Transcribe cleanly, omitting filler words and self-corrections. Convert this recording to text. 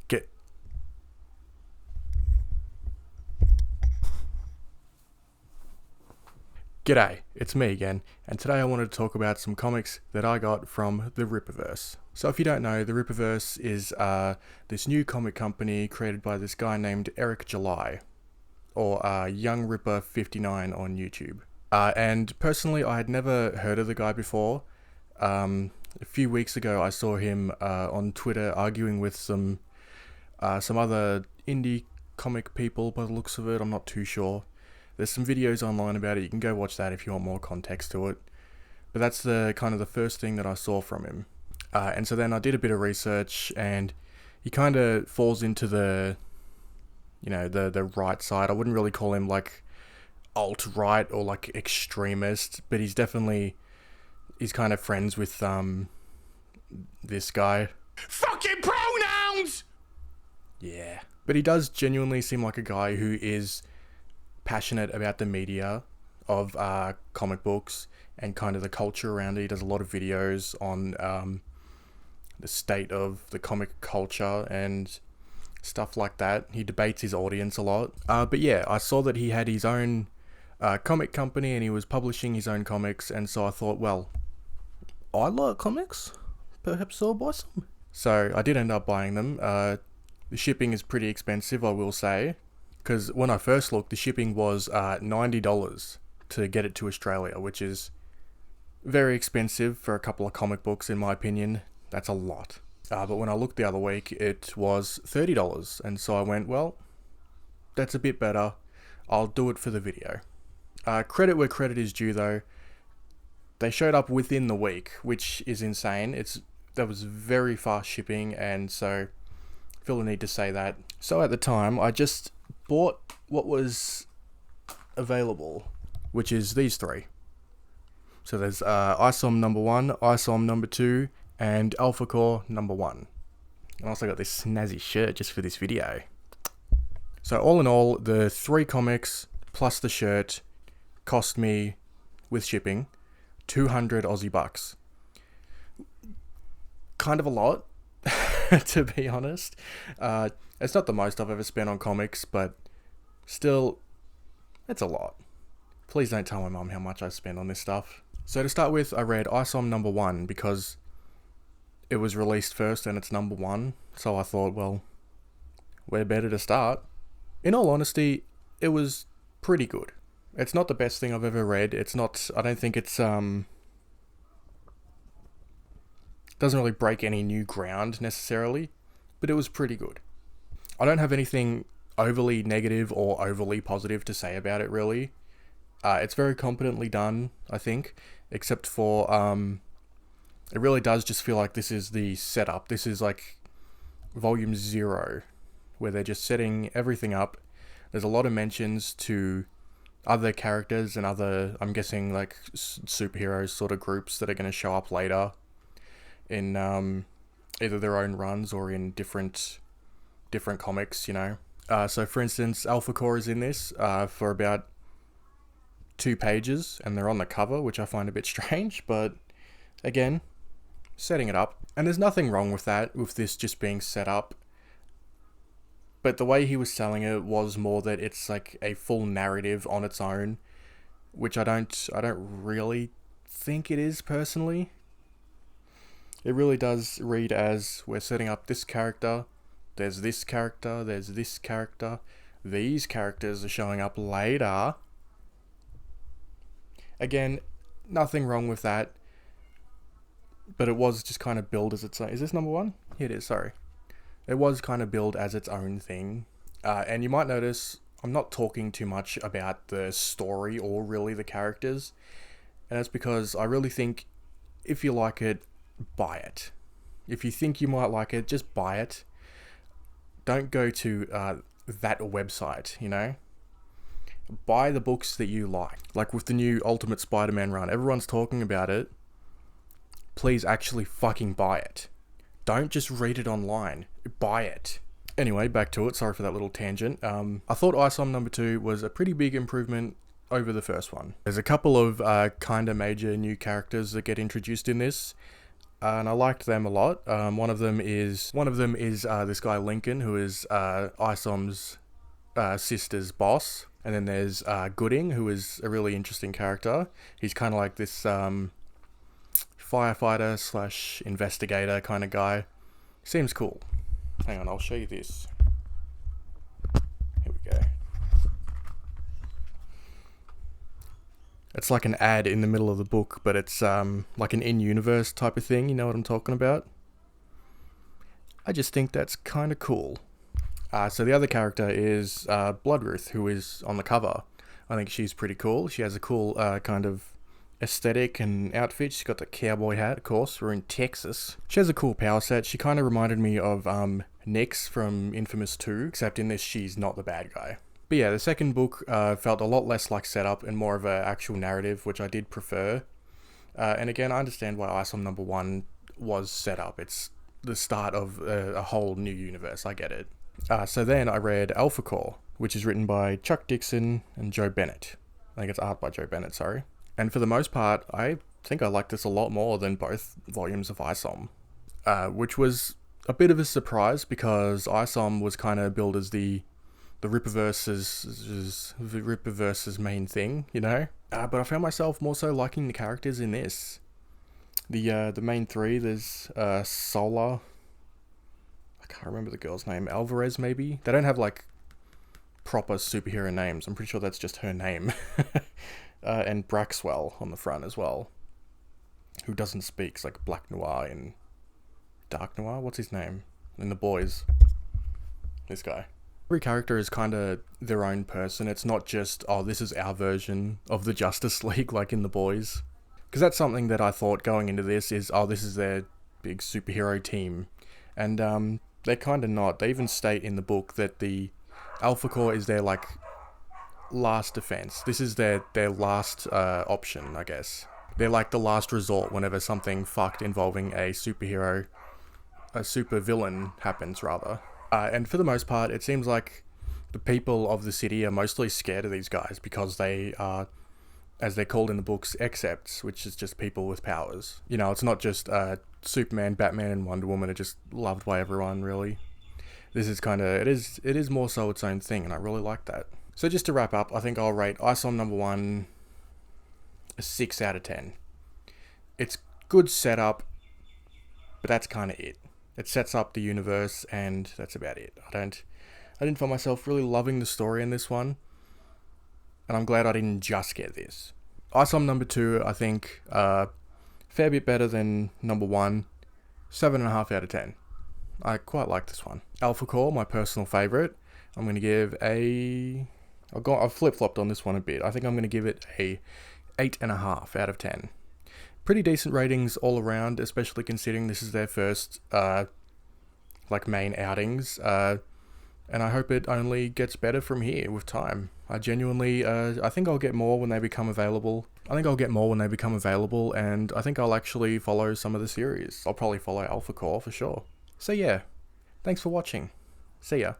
Get. G'day, it's me again, and today I wanted to talk about some comics that I got from the Rippaverse. So if you don't know, the Rippaverse is this new comic company created by this guy named Eric July, or Young Ripper 59 on YouTube. And personally, I had never heard of the guy before. A few weeks ago, I saw him on Twitter arguing with some other indie comic people by the looks of it. I'm not too sure. There's some videos online about it. You can go watch that if you want more context to it. But that's the kind of the first thing that I saw from him. And so then I did a bit of research, and he kind of falls into the right side. I wouldn't really call him like alt-right or like extremist, but he's kind of friends with this guy. Fucking pronouns! Yeah. But he does genuinely seem like a guy who is passionate about the media of comic books and kind of the culture around it. He does a lot of videos on the state of the comic culture and stuff like that. He debates his audience a lot. But yeah, I saw that he had his own comic company and he was publishing his own comics, and so I thought, well, I like comics, perhaps I'll buy some. So I did end up buying them. The shipping is pretty expensive, I will say, because when I first looked, the shipping was $90 to get it to Australia, which is very expensive for a couple of comic books, in my opinion. That's a lot. But when I looked the other week, it was $30, and so I went, well, that's a bit better. I'll do it for the video. Credit where credit is due, though. They showed up within the week, which is insane. That was very fast shipping, and so I feel the need to say that. So at the time, I just bought what was available, which is these three. So there's ISOM number 1, ISOM number 2, and Alpha Core number 1. And I also got this snazzy shirt just for this video. So all in all, the 3 comics plus the shirt cost me, with shipping, 200 Aussie bucks. Kind of a lot, to be honest. It's not the most I've ever spent on comics, but still, it's a lot. Please don't tell my mum how much I spend on this stuff. So to start with, I read ISOM number 1 because it was released first and it's number 1. So I thought, well, where better to start? In all honesty, it was pretty good. It's not the best thing I've ever read. I don't think it's, doesn't really break any new ground necessarily, but it was pretty good. I don't have anything overly negative or overly positive to say about it, really. It's very competently done, I think, except for, it really does just feel like this is the setup. This is like volume 0, where they're just setting everything up. There's a lot of mentions to other characters and other, I'm guessing, like superheroes sort of groups that are going to show up later in either their own runs or in different comics, you know. So for instance, Alpha Core is in this for about 2 pages, and they're on the cover, which I find a bit strange, but again, setting it up. And there's nothing wrong with that, with this just being set up. But the way he was selling it was more that it's like a full narrative on its own, which I don't really think it is personally. It really does read as, we're setting up this character, there's this character, there's this character, these characters are showing up later. Again, nothing wrong with that, but it was just kind of billed as its own. Is this number 1? It is, sorry. It was kind of billed as its own thing. And you might notice I'm not talking too much about the story or really the characters. And that's because I really think if you like it, buy it. If you think you might like it, just buy it. Don't go to that website, you know? Buy the books that you like. Like with the new Ultimate Spider-Man run, everyone's talking about it. Please actually fucking buy it. Don't just read it online. Buy it. Anyway, back to it. Sorry for that little tangent. I thought ISOM number 2 was a pretty big improvement over the first one. There's a couple of kind of major new characters that get introduced in this. And I liked them a lot. One of them is this guy Lincoln, who is Isom's sister's boss. And then there's Gooding, who is a really interesting character. He's kind of like this firefighter slash investigator kind of guy. Seems cool. Hang on, I'll show you this. Here we go. It's like an ad in the middle of the book, but it's like an in-universe type of thing. You know what I'm talking about? I just think that's kind of cool. So the other character is Bloodruth, who is on the cover. I think she's pretty cool. She has a cool kind of aesthetic and outfit. She's got the cowboy hat, of course. We're in Texas. She has a cool power set. She kind of reminded me of Nyx from Infamous 2, except in this she's not the bad guy. But yeah, the second book felt a lot less like setup and more of an actual narrative, which I did prefer. And again, I understand why Isom number 1 was set up. It's the start of a whole new universe. I get it. So then I read Alpha Core, which is written by Chuck Dixon and Joe Bennett. I think it's art by Joe Bennett, sorry. And for the most part, I think I liked this a lot more than both volumes of Isom, which was a bit of a surprise because Isom was kind of billed as the Rippaverse's main thing, you know? But I found myself more so liking the characters in this. The main three, there's Solar. I can't remember the girl's name. Alvarez, maybe? They don't have, like, proper superhero names. I'm pretty sure that's just her name. And Braxwell on the front as well. Who doesn't speak. It's like Black Noir and Dark Noir. What's his name? In The Boys. This guy. Every character is kind of their own person. It's not just, oh, this is our version of the Justice League, like in The Boys. Because that's something that I thought going into this is, oh, this is their big superhero team. And they're kind of not. They even state in the book that the Alpha Core is their, like, last defense. This is their last option, I guess. They're like the last resort whenever something fucked involving a superhero, a super villain happens, rather. And for the most part, it seems like the people of the city are mostly scared of these guys because they are, as they're called in the books, Excepts, which is just people with powers. You know, it's not just Superman, Batman, and Wonder Woman are just loved by everyone, really. This is kind of, it is more so its own thing, and I really like that. So just to wrap up, I think I'll rate Isom number 1 a 6 out of 10. It's good setup, but that's kind of it. It sets up the universe, and that's about it. I didn't find myself really loving the story in this one, and I'm glad I didn't just get this. Isom number 2, I think, fair bit better than number 1, 7.5 out of 10. I quite like this one. Alpha Core, my personal favourite. I'm going to give I've flip-flopped on this one a bit. I think I'm going to give it a 8.5 out of 10. Pretty decent ratings all around, especially considering this is their first, main outings. And I hope it only gets better from here with time. I genuinely, I think I'll get more when they become available. And I think I'll actually follow some of the series. I'll probably follow Alpha Core for sure. So yeah, thanks for watching. See ya.